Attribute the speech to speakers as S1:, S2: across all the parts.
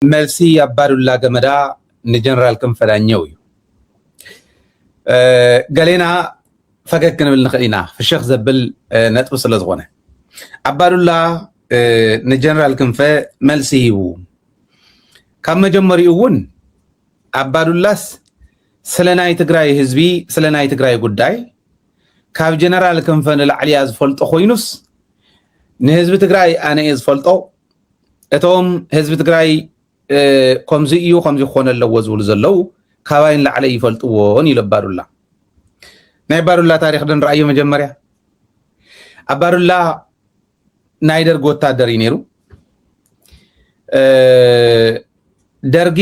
S1: መልሲ አባዱላ ገመዳ ንጀነራል ክንፈዳኘው እዩ ገሌና ፈገግ ክንብል ንኽእል ኢና ፍሽኽ ዘብል ነጥቢ ስለ ዝኾነ አባዱላ ንጀነራል ክንፈ መልሲ ሂቡ ካብ መጀመሪኡ እውን አባዱላስ ስለ ናይ ትግራይ ህዝቢ ስለ ናይ ትግራይ ጉዳይ ካብ ጀነራል ክንፈ ንላዕሊያ ዝፈልጦ ኮይኑስ ንህዝቢ ትግራይ ኣነ እየ ዝፈልጦ እቶም ህዝቢ ትግራይ ከምዚ እዩ ከምዚ ክኾነ ኣለዎ ዝብሉ ዘለው ካባይን ላዕለ ይፈልጥዎን ኢሉ አባዱላ ናይ አባዱላ ታሪክ ድንረአዮ መጀመርያ አባዱላ ናይ ደርጊ ወታደር እዩ ነይሩ ደርጊ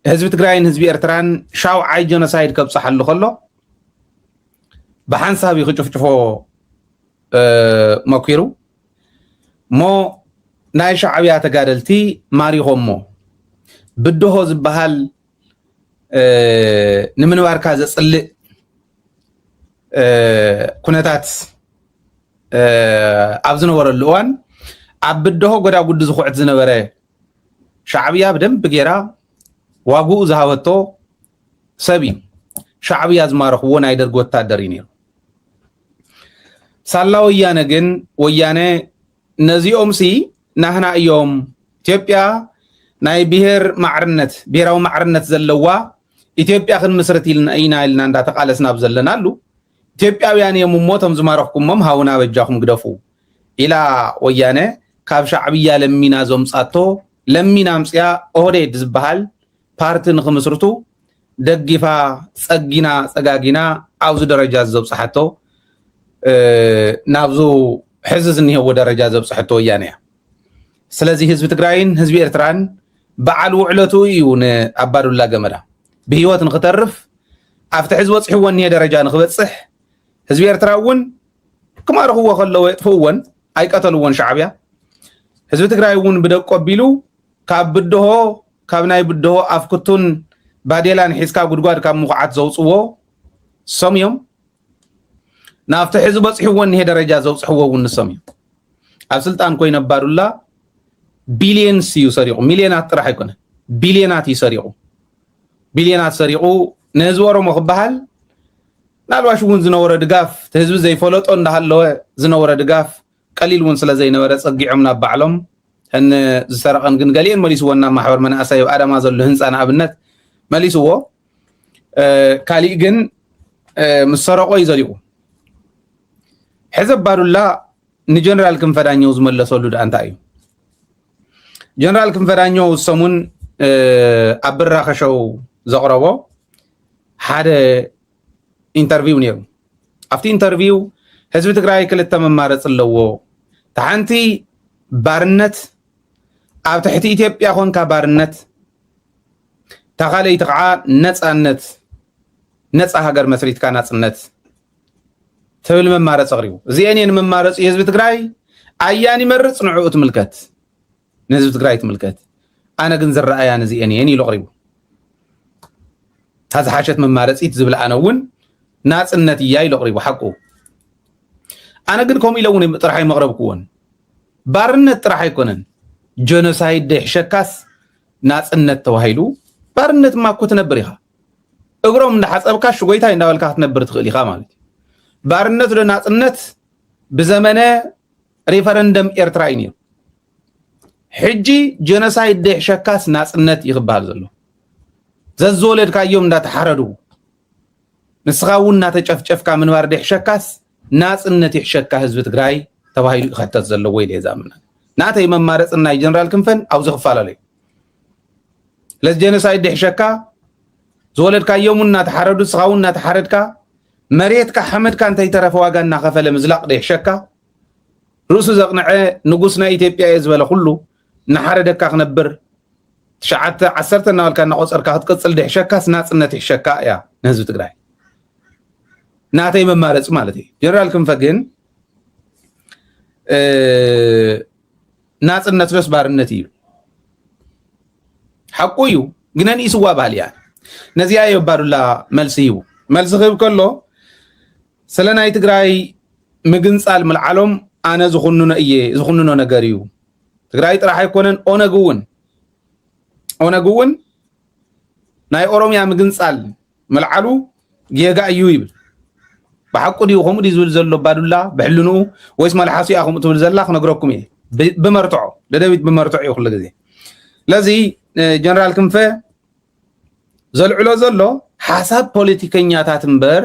S1: ህዝቢ ትግራይን ህዝቢ ኤርትራን ሻውዓይ ጀኖሳይድ ከብፅሓሉ ከሎ ብሓንሳብ ክጭፍጭፎ መኪሩ ሞ ናይ ሻዕብያ ተጋደልቲ ማሪኾሞ ብድሆ ዝበሃል ንምንባርካ ዘፅልእ ኩነታት ኣብ ዝነበረሉ እዋን ኣብ ብድሆ ጎዳጉዲ ዝኹዕት ዝነበረ ሻዕብያ ብደንብ ጌራ ዋግኡ ዝሃበቶ ሰብ እዩ ሻዕብያ ዝማረኽዎ ናይ ደርጊ ወታደር እዩ ነይሩ ሳላ ወያነ ግን ወያነ ነዚኦምሲ ናህና እዮም ኢትዮጵያ ናይ ብሔር ማዕርነት ብሔራዊ ማዕርነት ዘለዋ ኢትዮጵያ ክንምስረት ኢና ኢልና እንዳተቃለስና ብዘለናሉ ኢትዮጵያውያን እዮም እሞቶም ዝማረኽኩሞም ሃውና በጃኹም ግደፉ ኢላ ወያነ ካብ ሻዕብያ ለሚና ዘምፃቶ ለሚና ምፅያ ኦህዴድ ዝበሃል ፓርቲ ንክምስርቱ ደጊፋ ፀጊና ፀጋጊና ኣብዚ ደረጃ ዘብፅሓቶ ናብዙ ሕዚ ዝኒሄዎ ደረጃ ዘብፅሕቶ ወያነ እያ ስለዚ ህዝቢ ትግራይን ህዝቢ ኤርትራን በዓል ውዕለቱ እዩ ንአባዱላ ገመዳ ብሂወት ንክተርፍ ኣብቲ ሕዚ ወፅሕዎ እኒሄ ደረጃ ንክበፅሕ ህዝቢ ኤርትራ እውን ክማርኽዎ ከለዎ የጥፍእዎን ኣይቀተልዎን ሻዕብያ ህዝቢ ትግራይ እውን ብደቆ ኣቢሉ ካብ ብድሆ ካብ ናይ ብድሆ ኣፍክቱን ባዴላን ሒዝካ ጉድጓድ ካብ ምኹዓት ዘውፅዎ ንሶም እዮም ናብቲ ሕዚ በፅሕዎ እኒሄ ደረጃ ዘውፅሕዎ እውን ንሶም እዮም ኣብ ስልጣን ኮይኑ አባዱላ ቢልየንስ እዩ ሰሪቑ ሚልዮናት ጥራሕ ኣይኮነ ቢልዮናት እዩ ሰሪቑ ቢልዮናት ሰሪቑ ንህዝቢ ኦሮሞ ክበሃል ናልባሽ እውን ዝነበረ ድጋፍ ህዝቢ ዘይፈለጦ እንዳሃለወ ዝነበረ ድጋፍ ቀሊል እውን ስለ ዘይነበረ ፀጊዖም ናብ ባዕሎም እን ዝሰረቐን ግን ገሊአን መሊስዎና ማሕበር መናእሰይ ኣብ ኣዳማ ዘሎ ህንፃ ንኣብነት መሊስዎ ካሊእ ግን ምስ ሰረቆ እዩ ዘሪቑ ሕዚ አባዱላ ንጀነራል ክንፈዳኘው ዝመለሰሉ ዳ እንታይ እዩ ጀነራል ክንፈዳኘው ሰሙን ኣብ ብራኸሸው ዘቕረቦ ሓደ ኢንተርቪው ነይሩ ኣብቲ ኢንተርቪው ህዝቢ ትግራይ ክልተ መማረፅ ኣለዎ ተሓንቲ ባርነት ኣብ ትሕቲ ኢትዮጵያ ኮንካ ባርነት ተኻለይቲ ከዓ ነፃነት ነፃ ሃገር መስሪትካ ናፅነት ትብል መማረፅ ኣቕሪቡ እዚአን እየን መማረፂ ህዝቢ ትግራይ ኣያን ይመርፅ ንዕኡ ትምልከት ንህዝቢ ትግራይ ትምልከት ኣነ ግን ዝረአያ ነዚአን እየን ኢሉ ኣቕሪቡ ታዝሓሸት መማረፂት ዝብል ኣነ እውን ናፅነት እያ ኢሉ ኣቕሪቡ ሓቁ ኣነ ግን ከምኡ ኢለ እውን ጥራሕ መቕረብክዎን ባርነት ጥራሕ ኣይኮነን ጀኖሳይድ ደሕሸካስ ናፅነት ተባሂሉ ባርነት ማ እኮ ትነብር ኢኻ እግሮም እንዳሓፀብካ ሽጎይታይ እንዳበልካ ክትነብር ትኽእል ኢኻ ማለት እዩ ባርነት ዶ ናፅነት ብዘመነ ሪፈረንደም ኤርትራ እዩ ነይሩ ሕጂ ጀኖሳይድ ደሕሸካስ ናፅነት ይኽበሃል ዘሎ ዘዝወለድካዮም እንዳተሓረዱ ንስኻ እውን እናተጨፍጨፍካ ምንባር ደሕሸካስ ናፅነት ይሕሸካ ህዝቢ ትግራይ ተባሂሉ ይኸተት ዘለዎ ኢለ ዛምና ናተይ መማረፅን ናይ ጀነራል ክንፈን ኣብዚ ክፈላለዩ ለዚ ጀኖሳይድ ደሕሸካ ዝወለድካዮም እናተሓረዱ ንስኻ እውን እናተሓረድካ መሬትካ ሓመድካ እንተይተረፈ ዋጋ እናኸፈለ ምዝላቕ ደሕሸካ ርእሱ ዘቕንዐ ንጉስ ናይ ኢትዮጵያ እየ ዝበለ ኩሉ እናሓረደካ ክነብር ትሽዓተ ዓሰርተ እናበልካ እናቆፀርካ ክትቅፅል ደሕሸካስ ናፅነት ይሕሸካ እያ ንህዝቢ ትግራይ ናተይ መማረፂ ማለት እዩ ጀነራል ክንፈ ግን ናፅነት ዶስ ባርነት እዩ ሓቁ እዩ ግን ኣንኢስዋ ባህል እያ ነዚያ እዩ አባዱላ መልሲ ሂቡ መልሲ ክህብ ከሎ ስለ ናይ ትግራይ ምግንፃል ምልዓሎም ኣነ ዝኹንኖ ነገር እዩ ትግራይ ጥራሕ ኣይኮነን ኦነግ እውን ኦነግውን ናይ ኦሮሚያ ምግንጻል መልዓሉ ጌጋ እዩ ይብል بحق دي وهم دي زول زلوا بادولا بحلنو واسم الحاسي أخو متول زلا خنا نقرأكم إيه بمرتعه لدويت بمرتعه يخلق ذي لذي جنرال كنفة زل علا زلوا حسب بوليتيكية تاتمبر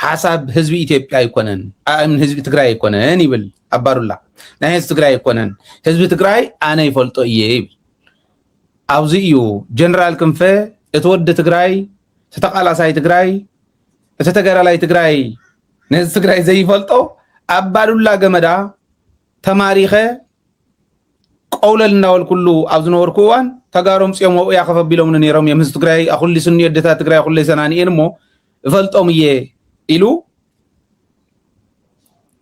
S1: حسب حزب إثيوبيا يكونن من حزب تجري يكونن يبل أبارولا نه حزب تجري يكونن حزب تجري أنا يفلتو إيه أوزيو جنرال كنفة اتود تجري تتقال ساي تجري تتجرى لا تجري ناس تجري زي فلتو أبارولا جمدا تماريخه قول لنا والكلو أوزن وركوان تجارم سيوم ويا خف بيلو من نيرام يمس تجري أقول لي سنية دتا تجري أقول لي سناني إنمو فلتو مية إلو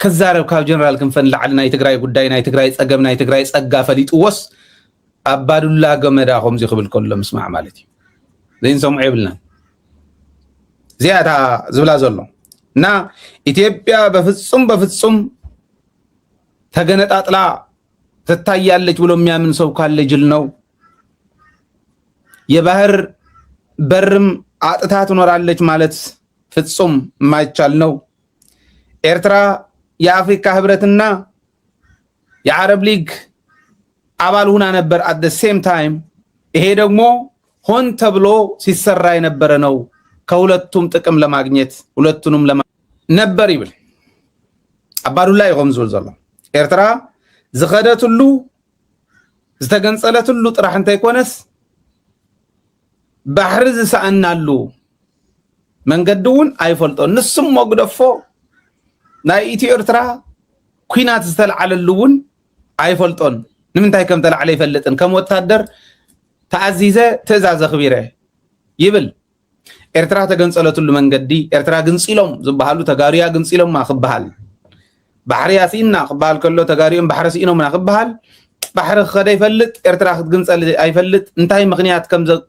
S1: كزارب كاب جنرال كنفن لعلنا يتجري قداينا يتجري أجمنا يتجري أجافليت وس أبارولا جمدا هم زي قبل كل مسمع مالتي زين سمع يبلنا زيادة زبلا زلوا نا إثيوبيا بفتصم تجنت أطلع تتايا اللي تقولوا ميا من سوق اللي جلناو يبهر برم عطتها تنور على مالت فتصم ما يتشالناو إرترا يا أفريقيا هبرتنا يا عرب ليج عبال هنا نبر at the same time إيه دقمو هون تبلو سيسرّاي نبرناو كولتهم تكم لماغنيت ولتنم لما نبر يبل أبارولا يقوم زلزلة إرترا زغدت له زتجنسلت له طرح أنت يكونس بحرز سألنا له من قدون أي فلتون نسم وقدفو نايتي إرترا كينات زتل على اللون أي فلتون نمنتهي كم تل عليه فلتن كم وتقدر تعزيزة تزعز خبيره يبل إرترا تجنسلت له من قدي إرترا جنسيلهم زبحالو تجاريا جنسيلهم ما خبحال بحريا سينا خبال كله تجاريهم بحر سينهم من خبال بحر خدي فلت إرتراح تجنس أي فلت انتهي مغنيات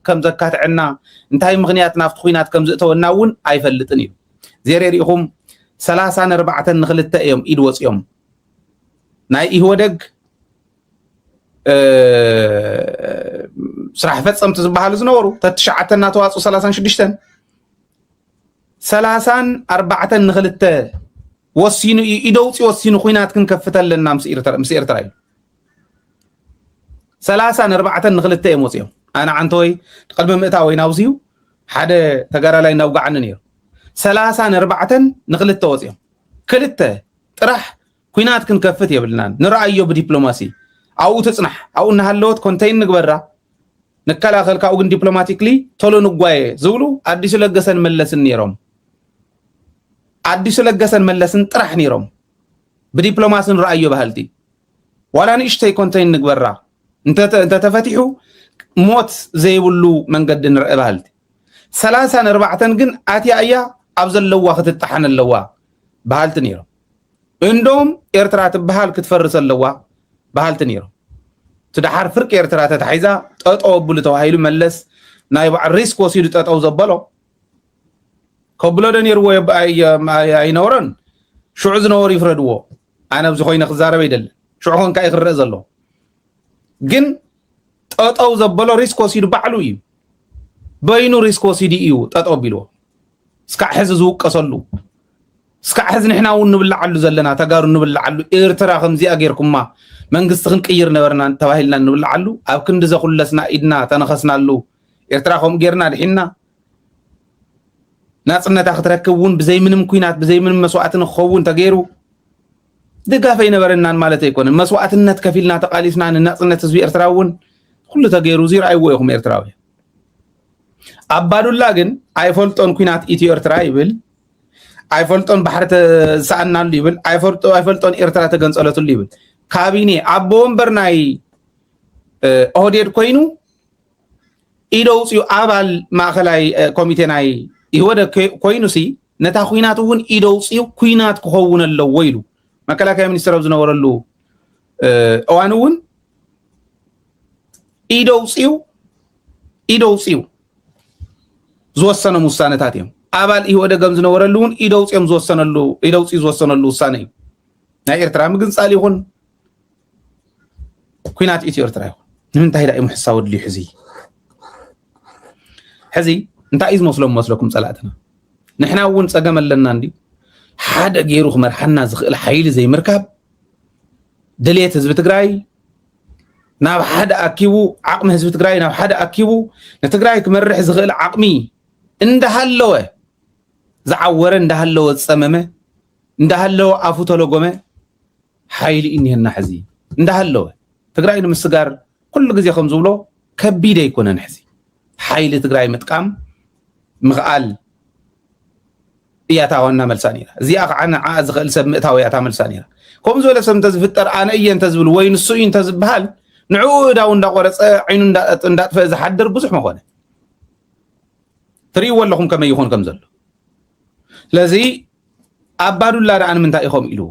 S1: كم زكاة عنا انتهي مغنيات نافت خوينات كم زقتوا الناون أي فلتني زيريهم 3-4 نخلت يوم إدوس يوم ناي هو دق صراحة فتسم تزبحال زنورو تتشعتنا تواصل 3-4 نخلت وصينو يدوتي وصينو خوينات كن كفتل لنا مسير تراي 3-4 نخلت يموسيو انا عنتوي قلب مئتاوي ناوزيو حدا تجارا لاي نوقعن نير 3-4 نخلت وصيو كلته طرح خوينات كن كفت يبلنا نرايو بدبلوماسي او تصنح او نهلوت كونتين نغبرا نكلاخل كاو كن دبلوماتيكلي تولو نغواي زولو اديسو لغسن ملسن نيروم عديس لجسن ملسن طرح نيروم بدبلوماسن رأيو بهالتي ولا نشتي كونتين نقبرا انت تفتحو موت زي ولو من قد نرأي بهالتي 3-4 جن آتي أيا أبزل لوا ختتحن اللوا بهالت نيروم اندوم إرترات بهال كتفرس اللوا بهالت نيروم تدحر فرق إرترات تحيزا تقطعو بلتو هايلو ملس نايبع الريسك وسيدو تقطعو زبالو كبلودن يروي أي نورن شو عزنا وري فردوه أنا بزخوين خزارة بيدل شو هون كاي خرز الله جن أو زبالو ريسكو سيد بعلوي بينو ريسكو سيد إيو تأو بيلو سكع حززوك أصلو سكع حزن إحنا ونبلع علو زلنا تجارو نبلع علو إرترا خمزي أجيركم ما من قصتخن كير نورنا تواهلنا نبلع علو أو كن دزا خلصنا إدنا تنخسنا له إرترا خم جيرنا لحنا ناصرنا تاخذ ركبون بزي منم كوينات بزي منم مسوعات نخون تغيرو دغافي نبرنان مالته يكون مسوعاتنا تكفيلنا تقاليسنا ناصرنا تزوي ارتراون كله تغيرو زير ايويهم ارتراوي ابادولا جن ايفولتون كوينات ايتي ارترا يبل ايفولتون بحر ساننا يبل ايفولتون ارترا تغنصلتو يبل كابيني ابون برناي اوديد كوينو ايدوسيو ابال ماخلاي كوميتيناي يهودا كوينوسي نتا خويناتون إيدوسيو كوينات كهون اللو ويلو ما كلا كيا منستر أبزنا ورلو أوانون إيدوسيو زوسنا مستانة تاتيهم أبال يهودا جمزنا ورلون إيدوسيو زوسنا اللو إيدوسيو زوسنا اللو سانيم ناير ترى مجن ساليهون كوينات إيتير ترى من تهيدا محساود لي حزي حزي انت عايز مسلكم صلاتنا نحنا ون صقم لنا عندي حدا غيرو مرحنا زخل حيل زي مركب دليت حزب تግራይ ናብ حدا اكيبو عقم حزب تግራይ ናብ حدا اكيبو نتግራይ كمرح زخل عقمي اندهالوه زعوره اندهالوه صممه اندهالوه افو تلغمه حيل انهنا حزي اندهالوه تግራይ ንምስጋር كل ግዜ ከም ዝብሎ ከቢድ ኣይኮነን ሕዚ حيل تግራይ متقام مغال እያታ ዋና መልሳኒራ እዚኣ ከዓና ዓዝ ኽእል ሰብ ምእታው እያታ መልሳኒራ ከም ዝበለ ሰብ እንተዝፍጠር ኣነ እየ እንተዝብል ወይ ንሱ እዩ እንተዝበሃል ንዑ ዳው እንዳቆረፀ ዓይኑ እንዳጥፈእ ዝሓድር ብዙሕ መኾነ ትሪእዎ ኣለኹም ከመይ ይኾን ከም ዘሎ ስለዚ ኣባዱላ ዳኣን ምንታይ ኢኹም ኢሉ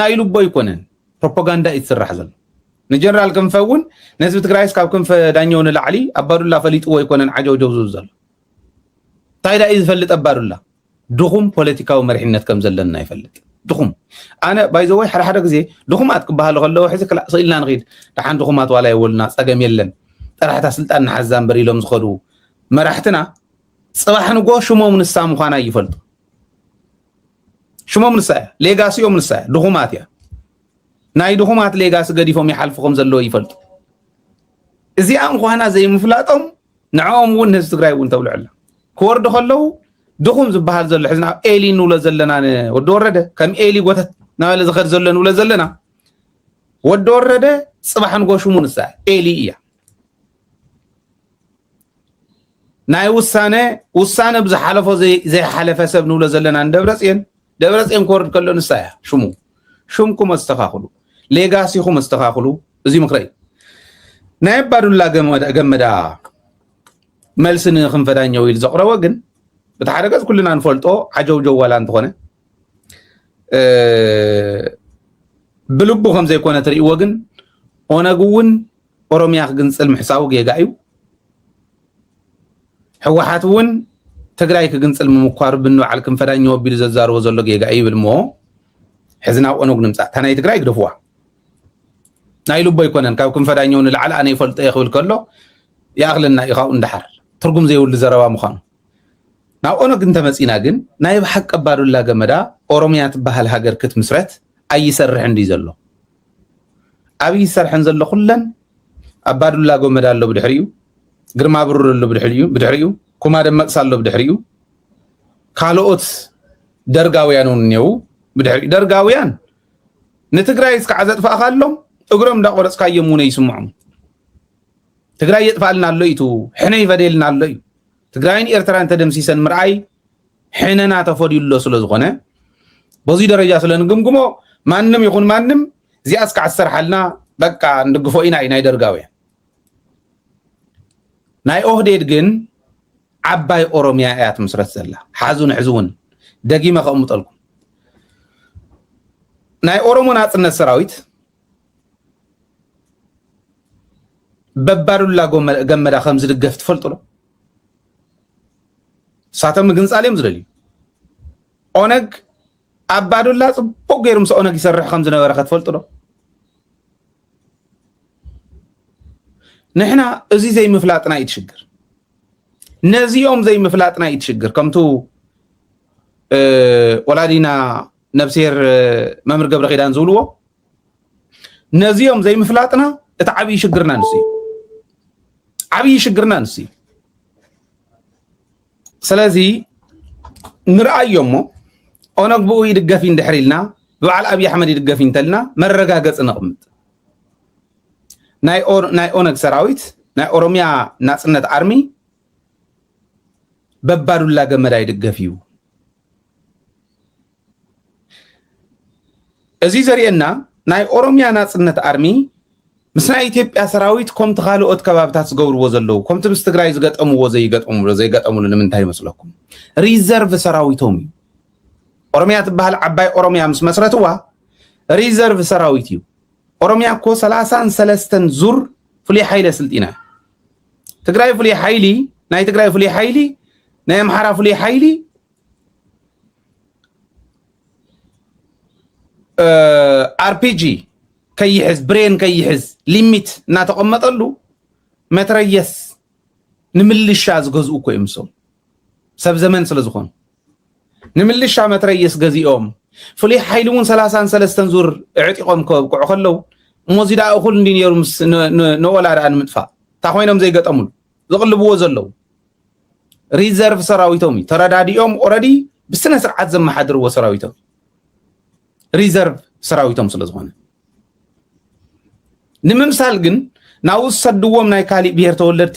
S1: ናይ ልቦ ይኮነን ፕሮፓጋንዳ ይትስራሕ ዘሎ ንጀነራል ክንፈውን ነህዝቢ ትግራይስ ካብ ክንፈ ዳኛው ንላዕሊ ኣባዱላ ፈሊጥዎ ይኮነን ዓጀውጀው ዝብል ዘሎ እንታይ ዳ እዩ ዝፈልጥ ኣባዱላ ድኹም ፖለቲካዊ መሪሕነት ከም ዘለና ይፈልጥ ድኹም ኣነ ባይዘወይ ሓደ ግዜ ድኹማት ክበሃሉ ከለዉ ሕዚ ክላእሰኢልና ንኺድ ድሓን ድኹማት ዋላ የወልና ፀገም የለን ጠራሕታ ስልጣን ንሓዛ እምበር ኢሎም ዝኸዱ መራሕትና ፅባሕ ንጎ ሽሞም ንሳ ምዃና ይፈልጡ ሽሞም ንሳ እያ ሌጋሲኦም ንሳ እያ ድኹማት እያ ናይ ድኹማት ሌጋሲ ገዲፎም ይሓልፉ ከም ዘለዎ ይፈልጡ እዚኣ ምዃና ዘይምፍላጦም ንዖም እውን ህዝቢ ትግራይ እውን ተብልዑ ኣላ ክወርዱ ከለዉ ድኹም ዝበሃል ዘሎ ሕዝና ኤሊ ንብሎ ዘለና ወዲ ወረደ ከም ኤሊ ጎተት ናበለ ዝኸድ ዘሎ ንብሎ ዘለና ወዲ ወረደ ፅባሕ ንጎ ሽሙ ንሳ ኤሊ እያ ናይ ውሳነ ብዝሓለፎ ዘይሓለፈ ሰብ ንብሎ ዘለና ደብረፅዮን ክወርድ ከሎ ንሳ እያ ሽሙ ሽምኩም ኣስተኻኽሉ ሌጋሲኹም ኣስተኻኽሉ እዚ ምክረ እዩ ናይ ኣባዱላ ገመዳ መልሲ ንክንፈ ዳኘው ኢሉ ዘቕረቦ ግን بتحرك ገጽ ኩልና ንፈልጦ ዓጀውጀው ዋላ እንትኾነ ብልቡ ከም ዘይኮነ ትሪእዎ ግን ኦነግ እውን ኦሮሚያ ክግንፅል ምሕሳቡ ጌጋ እዩ ሕወሓት እውን ትግራይ ክግንፅል ምምኳሩ ብንበዓል ክንፈ ዳኘው ኣቢሉ ዘዛርቦ ዘሎ ጌጋ እዩ ይብል እሞ ሕዚ ናብ ኦነግ ንምፃእ እታ ናይ ትግራይ ግደፍዋ ናይ ልቦ ኣይኮነን ካብ ክንፈ ዳኘው ንላዕሊ ኣነ ይፈልጦ እየ ክብል ከሎ ይኣኽለና እዩ ካብኡ እንዳሓር ትርጉም ዘይብሉ ዘረባ ምዃኑ ናብ ኦነግ እንተመፂና ግን ናይ ብሓቂ ኣባዱላ ገመዳ ኦሮሚያ ትበሃል ሃገር ክትምስረት ኣይሰርሕን ዲ ዘሎ ኣብይ ይሰርሕን ዘሎ ኩለን ኣባዱላ ገመዳ ኣሎ ብድሕሪኡ ግርማ ብሩር ኣሎ ብድሕሪኡ ኩማ ደመቅሳ ኣሎ ብድሕሪኡ ካልኦት ደርጋውያን እውን እኔው ብድሕሪኡ ደርጋውያን ንትግራይ እስካዕ ዘጥፋእካሎም እግሮም እንዳቆረፅካዮም እውን ይስምዖም ትግራይ የጥፋልና ኣሎ ኢቱ ሕነ ይፈደልና ኣሎ እዩ ትግራይን ኤርትራን ተደምሲሰን ምርኣይ ሕነና ተፈዲዩሎ ስለ ዝኾነ በዚ ደረጃ ስለ ንግምግሞ ማንም ይኹን ማንም እዚኣ እስካዕ ዝሰርሓልና በቃ ንድግፎ ኢና ናይ ደርጋውያን ናይ ኦህዴድ ግን ዓባይ ኦሮሚያ እያ ትምስረት ዘላ ሓዙን ሕዝውን ደጊመ ከእምጠልኩም ናይ ኦሮሞ ናፅነት ሰራዊት በባዱላ ገመዳ ከም ዝድገፍ ትፈልጡ ዶ ሳተም ግንፃልዮም ዝደልዩ ኦነግ ኣባዱላ ፅቡቅ ገይሩ ምስ ኦነግ ይሰርሕ ከም ዝነበረ ክትፈልጡ ዶ ንሕና እዚ ዘይምፍላጥና ይትሽግር ነዚኦም ዘይምፍላጥና ይትሽግር ከምቱ ወላዲና ነብሴር መምር ገብረ ኺዳን ዝብልዎ ነዚኦም ዘይምፍላጥና እቲ ዓብይ ሽግርና ንሱ ዓብይ ሽግርና ንሱ ስለዚ ንርአዮ እሞ ኦነግ ብኡ ይድገፍ እንድሕር ኢልና ብበዓል ኣብይ ኣሕመድ ይድገፍ እንተልና መረጋገፂ ነቕምጥ ናይ ኦነግ ሰራዊት ናይ ኦሮሚያ ናፅነት ኣርሚ በባዱላ ገመዳ ይድገፍ እዩ እዚ ዘርየና ናይ ኦሮሚያ ናፅነት ኣርሚ ምስ ናይ ኢትዮጵያ ሰራዊት ከምቲ ካልኦት ከባብታት ዝገብርዎ ዘለዉ ከምቲ ምስ ትግራይ ዝገጠምዎ ዘይገጠምሉ ንምንታይ ይመስለኩም ሪዘርቭ ሰራዊቶም እዩ ኦሮሚያ ትበሃል ዓባይ ኦሮሚያ ምስ መስረትዋ ሪዘርቭ ሰራዊት እዩ ኦሮሚያ እኮ 33 ዙር ፍሉይ ሓይሊ ስልጢና ትግራይ ፍሉይ ሓይሊ ናይ ትግራይ ፍሉይ ሓይሊ ናይ ኣምሓራ ፍሉይ ሓይሊ አርፒጂ ከይሕዝ ብሬን ከይሕዝ ሊሚት እናተቀመጠሉ መትረየስ نملشا زغزو كو يمسو سب زمن سلازخون نملشا متريس غزيوم فلي حيلون 33 زور اعطيقوم كوقعو خلو موزيدا اخول ندي نيرو نولا ران مدفا تا خوينم زي غطمول زقلبو زلو ريزيرف سراويتومي ترداديوم اوريدي بسنه سرعت زمحدر وسراويتو ريزيرف سراويتوم سلازخون نممسال جن ناوس صدوم ناي كالي بير تولد